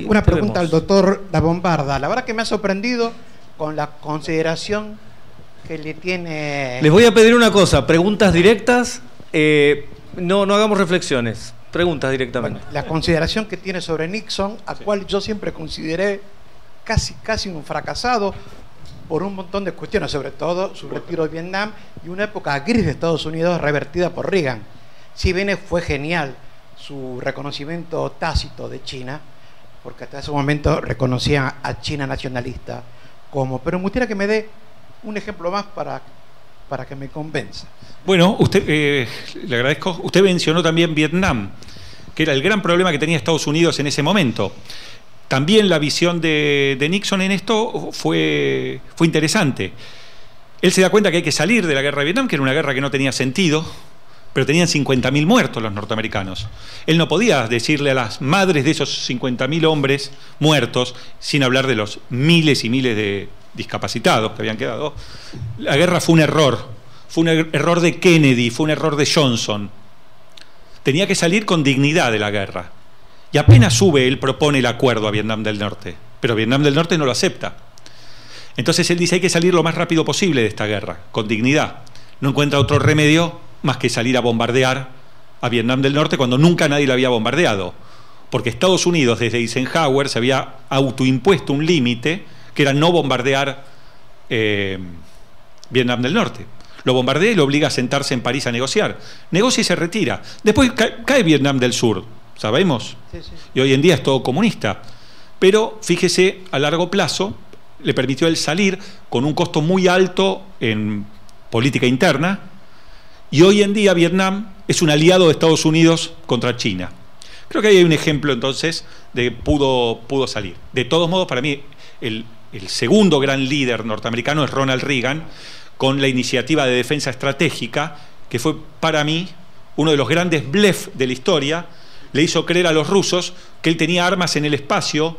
Una pregunta al doctor La Bombarda. La verdad que me ha sorprendido con la consideración que le tiene... Les voy a pedir una cosa, preguntas directas, no hagamos reflexiones, preguntas directamente. Bueno, la consideración que tiene sobre Nixon, a cual yo siempre consideré casi un fracasado por un montón de cuestiones, sobre todo su retiro de Vietnam y una época gris de Estados Unidos revertida por Reagan. Si bien fue genial su reconocimiento tácito de China, porque hasta ese momento reconocían a China nacionalista como... Pero me gustaría que me dé un ejemplo más para que me convenza. Bueno, usted, le agradezco. Usted mencionó también Vietnam, que era el gran problema que tenía Estados Unidos en ese momento. También la visión de Nixon en esto fue interesante. Él se da cuenta que hay que salir de la guerra de Vietnam, que era una guerra que no tenía sentido, pero tenían 50.000 muertos los norteamericanos. Él no podía decirle a las madres de esos 50.000 hombres muertos, sin hablar de los miles y miles de discapacitados que habían quedado. La guerra fue un error de Kennedy, fue un error de Johnson. Tenía que salir con dignidad de la guerra. Y apenas sube, él propone el acuerdo a Vietnam del Norte, pero Vietnam del Norte no lo acepta. Entonces él dice, hay que salir lo más rápido posible de esta guerra, con dignidad. No encuentra otro remedio más que salir a bombardear a Vietnam del Norte cuando nunca nadie lo había bombardeado. Porque Estados Unidos, desde Eisenhower, se había autoimpuesto un límite que era no bombardear Vietnam del Norte. Lo bombardea y lo obliga a sentarse en París a negociar. Negocia y se retira. Después cae Vietnam del Sur, ¿sabemos? Sí. Y hoy en día es todo comunista. Pero, fíjese, a largo plazo le permitió a él salir con un costo muy alto en política interna, y hoy en día Vietnam es un aliado de Estados Unidos contra China. Creo que ahí hay un ejemplo entonces de que pudo salir. De todos modos, para mí, el segundo gran líder norteamericano es Ronald Reagan, con la iniciativa de defensa estratégica, que fue para mí uno de los grandes blef de la historia. Le hizo creer a los rusos que él tenía armas en el espacio,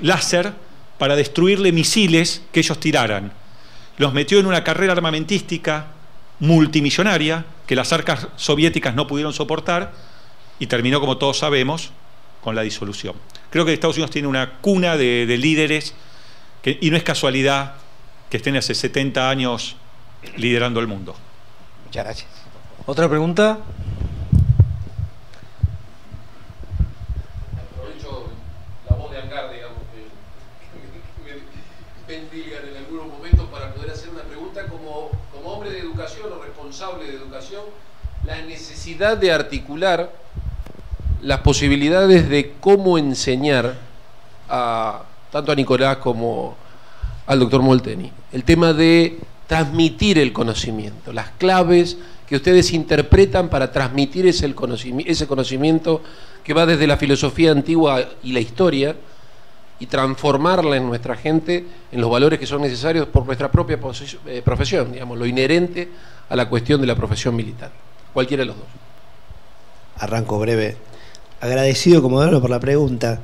láser, para destruirle misiles que ellos tiraran. Los metió en una carrera armamentística multimillonaria que las arcas soviéticas no pudieron soportar y terminó, como todos sabemos, con la disolución. Creo que Estados Unidos tiene una cuna de líderes y no es casualidad que estén hace 70 años liderando el mundo. Muchas gracias. ¿Otra pregunta? Aprovecho la voz de Angar, digamos, que me bendigan en algunos momentos para poder hacer una pregunta como hombre de educación o responsable de educación, la necesidad de articular las posibilidades de cómo enseñar tanto a Nicolás como al doctor Molteni. El tema de transmitir el conocimiento, las claves que ustedes interpretan para transmitir ese conocimiento que va desde la filosofía antigua y la historia y transformarla en nuestra gente en los valores que son necesarios por nuestra propia profesión, digamos, lo inherente a la cuestión de la profesión militar. Cualquiera de los dos. Arranco breve. Agradecido, Comodoro, por la pregunta.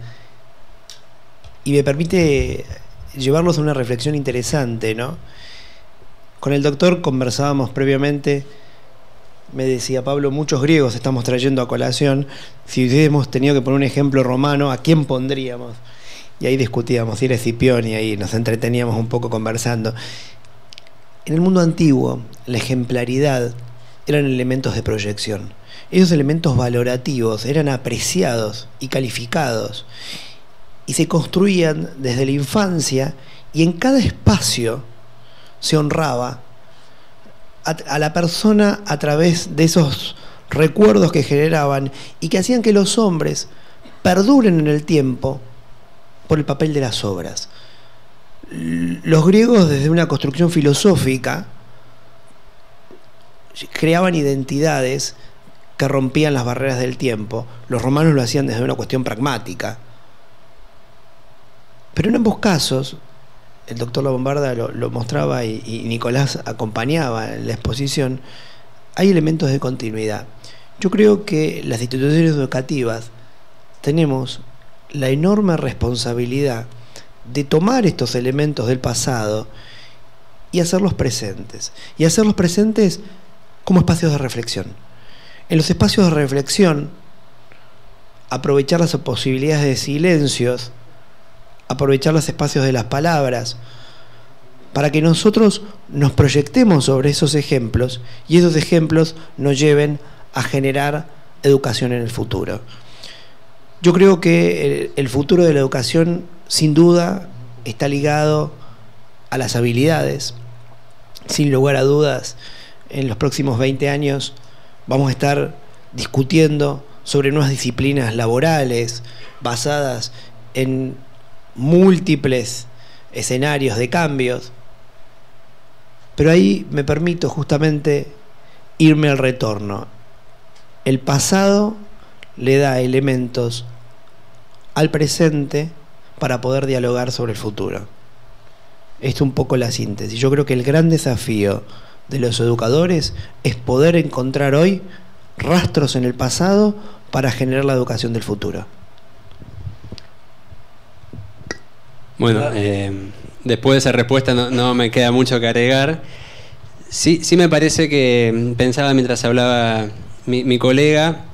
Y me permite llevarlos a una reflexión interesante, ¿no? Con el doctor conversábamos previamente, me decía Pablo, muchos griegos estamos trayendo a colación. Si hubiésemos tenido que poner un ejemplo romano, ¿a quién pondríamos? Y ahí discutíamos, si era Escipión, y ahí nos entreteníamos un poco conversando. En el mundo antiguo, la ejemplaridad eran elementos de proyección. Esos elementos valorativos eran apreciados y calificados. Y se construían desde la infancia, y en cada espacio se honraba a la persona a través de esos recuerdos que generaban y que hacían que los hombres perduren en el tiempo por el papel de las obras. Los griegos, desde una construcción filosófica, creaban identidades que rompían las barreras del tiempo. Los romanos lo hacían desde una cuestión pragmática. Pero en ambos casos, el doctor La Bombarda lo mostraba y Nicolás acompañaba en la exposición, hay elementos de continuidad. Yo creo que las instituciones educativas tenemos la enorme responsabilidad de tomar estos elementos del pasado y hacerlos presentes. Y hacerlos presentes como espacios de reflexión. En los espacios de reflexión, aprovechar las posibilidades de silencios aprovechar los espacios de las palabras, para que nosotros nos proyectemos sobre esos ejemplos y esos ejemplos nos lleven a generar educación en el futuro. Yo creo que el futuro de la educación, sin duda, está ligado a las habilidades. Sin lugar a dudas, en los próximos 20 años vamos a estar discutiendo sobre nuevas disciplinas laborales basadas en múltiples escenarios de cambios. Pero ahí me permito justamente irme al retorno. El pasado le da elementos al presente para poder dialogar sobre el futuro. Esto es un poco la síntesis. Yo creo que el gran desafío de los educadores es poder encontrar hoy rastros en el pasado para generar la educación del futuro. Bueno, después de esa respuesta no me queda mucho que agregar. Sí me parece que pensaba mientras hablaba mi colega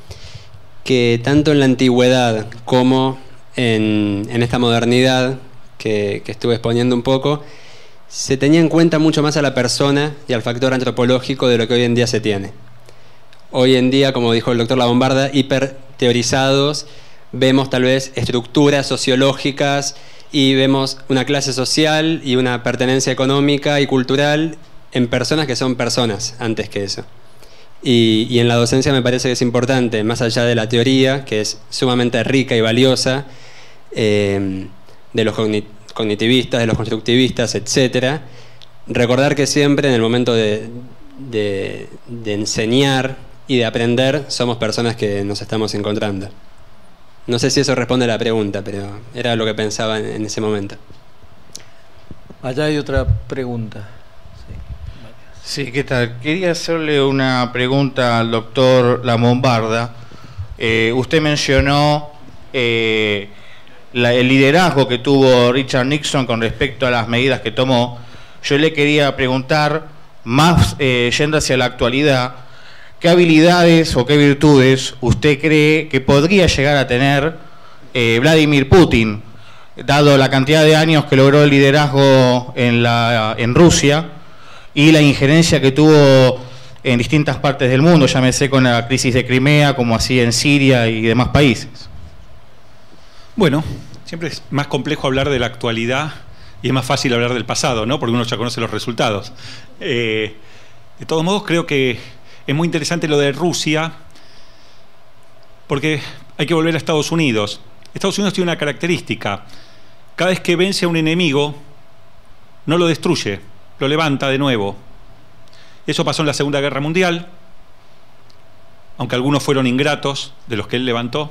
que tanto en la antigüedad como en esta modernidad que estuve exponiendo un poco, se tenía en cuenta mucho más a la persona y al factor antropológico de lo que hoy en día se tiene. Hoy en día, como dijo el doctor La Bombarda, hiperteorizados, vemos tal vez estructuras sociológicas y vemos una clase social y una pertenencia económica y cultural en personas que son personas antes que eso. Y en la docencia me parece que es importante, más allá de la teoría, que es sumamente rica y valiosa, de los cognitivistas, de los constructivistas, etcétera, recordar que siempre en el momento de enseñar y de aprender somos personas que nos estamos encontrando. No sé si eso responde a la pregunta, pero era lo que pensaba en ese momento. Allá hay otra pregunta. Sí, ¿qué tal? Quería hacerle una pregunta al doctor La Bombarda. Usted mencionó el liderazgo que tuvo Richard Nixon con respecto a las medidas que tomó. Yo le quería preguntar, más yendo hacia la actualidad, ¿qué habilidades o qué virtudes usted cree que podría llegar a tener Vladimir Putin, dado la cantidad de años que logró el liderazgo en Rusia y la injerencia que tuvo en distintas partes del mundo, llámese con la crisis de Crimea, como así en Siria y demás países? Bueno, siempre es más complejo hablar de la actualidad y es más fácil hablar del pasado, ¿no? Porque uno ya conoce los resultados. De todos modos, creo que es muy interesante lo de Rusia, porque hay que volver a Estados Unidos. Estados Unidos tiene una característica: cada vez que vence a un enemigo, no lo destruye, lo levanta de nuevo. Eso pasó en la Segunda Guerra Mundial, aunque algunos fueron ingratos de los que él levantó.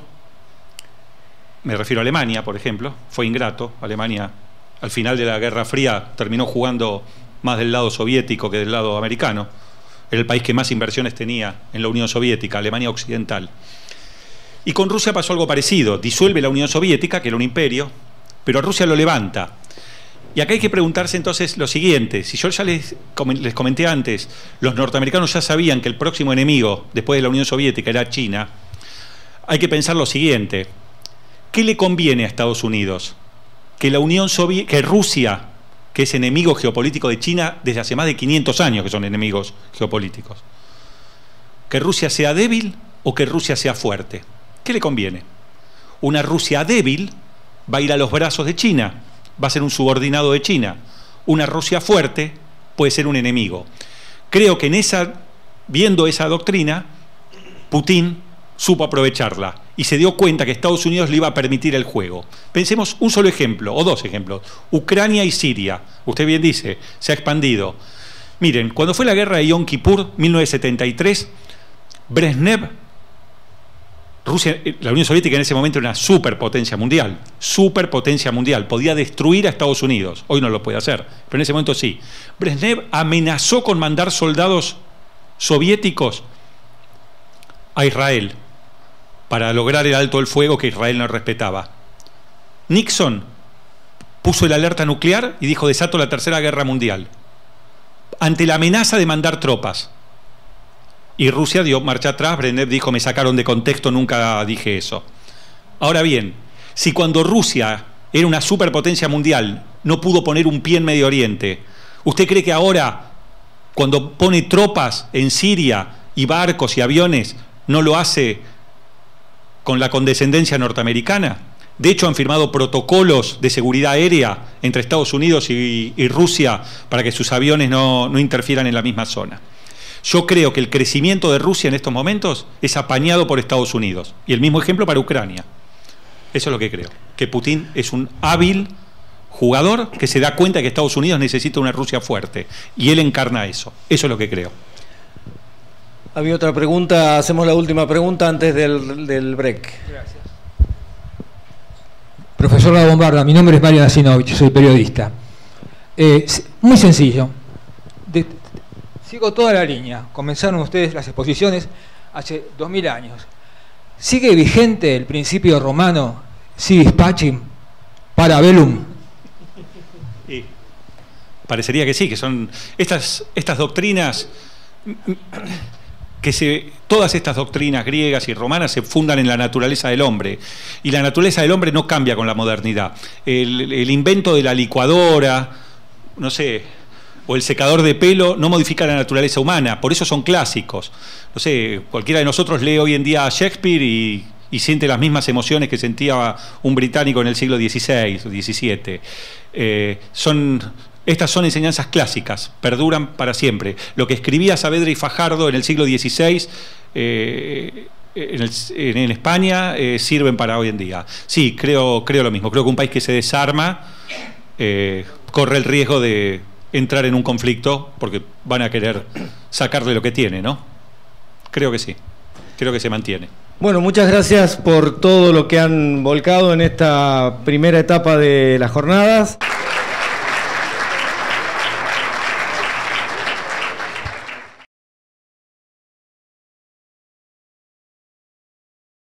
Me refiero a Alemania, por ejemplo. Fue ingrato. Alemania, al final de la Guerra Fría, terminó jugando más del lado soviético que del lado americano. Era el país que más inversiones tenía en la Unión Soviética, Alemania Occidental. Y con Rusia pasó algo parecido. Disuelve la Unión Soviética, que era un imperio, pero a Rusia lo levanta. Y acá hay que preguntarse entonces lo siguiente: si yo ya les comenté antes, los norteamericanos ya sabían que el próximo enemigo después de la Unión Soviética era China, hay que pensar lo siguiente: ¿qué le conviene a Estados Unidos? Que Rusia, que es enemigo geopolítico de China desde hace más de 500 años que son enemigos geopolíticos, ¿que Rusia sea débil o que Rusia sea fuerte? ¿Qué le conviene? Una Rusia débil va a ir a los brazos de China, va a ser un subordinado de China. Una Rusia fuerte puede ser un enemigo. Creo que viendo esa doctrina, Putin supo aprovecharla y se dio cuenta que Estados Unidos le iba a permitir el juego. Pensemos un solo ejemplo, o dos ejemplos: Ucrania y Siria. Usted bien dice, se ha expandido. Miren, cuando fue la guerra de Yom Kippur, 1973, Brezhnev, Rusia, la Unión Soviética en ese momento era una superpotencia mundial, podía destruir a Estados Unidos. Hoy no lo puede hacer, pero en ese momento sí. Brezhnev amenazó con mandar soldados soviéticos a Israel para lograr el alto el fuego que Israel no respetaba. Nixon puso el alerta nuclear y dijo: desato la Tercera Guerra Mundial, ante la amenaza de mandar tropas. Y Rusia dio marcha atrás. Brezhnev dijo: me sacaron de contexto, nunca dije eso. Ahora bien, si cuando Rusia era una superpotencia mundial, no pudo poner un pie en Medio Oriente. ¿Usted cree que ahora, cuando pone tropas en Siria y barcos y aviones, no lo hace con la condescendencia norteamericana? De hecho, han firmado protocolos de seguridad aérea entre Estados Unidos y Rusia para que sus aviones no interfieran en la misma zona. Yo creo que el crecimiento de Rusia en estos momentos es apañado por Estados Unidos. Y el mismo ejemplo para Ucrania. Eso es lo que creo. Que Putin es un hábil jugador que se da cuenta que Estados Unidos necesita una Rusia fuerte. Y él encarna eso. Eso es lo que creo. Había otra pregunta. Hacemos la última pregunta antes del break. Gracias. Profesor La Bombarda, mi nombre es Mario Nasinovich, soy periodista. Muy sencillo. Sigo toda la línea. Comenzaron ustedes las exposiciones hace 2000 años. ¿Sigue vigente el principio romano si vis pacem para bellum? Sí. Parecería que sí, que son estas doctrinas todas estas doctrinas griegas y romanas se fundan en la naturaleza del hombre, y la naturaleza del hombre no cambia con la modernidad. El invento de la licuadora, no sé, o el secador de pelo no modifica la naturaleza humana, por eso son clásicos. No sé, cualquiera de nosotros lee hoy en día a Shakespeare y siente las mismas emociones que sentía un británico en el siglo XVI o XVII. Estas son enseñanzas clásicas, perduran para siempre. Lo que escribía Saavedra y Fajardo en el siglo XVI en España sirven para hoy en día. Sí, creo lo mismo. Creo que un país que se desarma corre el riesgo de entrar en un conflicto porque van a querer sacarle lo que tiene, ¿no? Creo que sí. Creo que se mantiene. Bueno, muchas gracias por todo lo que han volcado en esta primera etapa de las jornadas.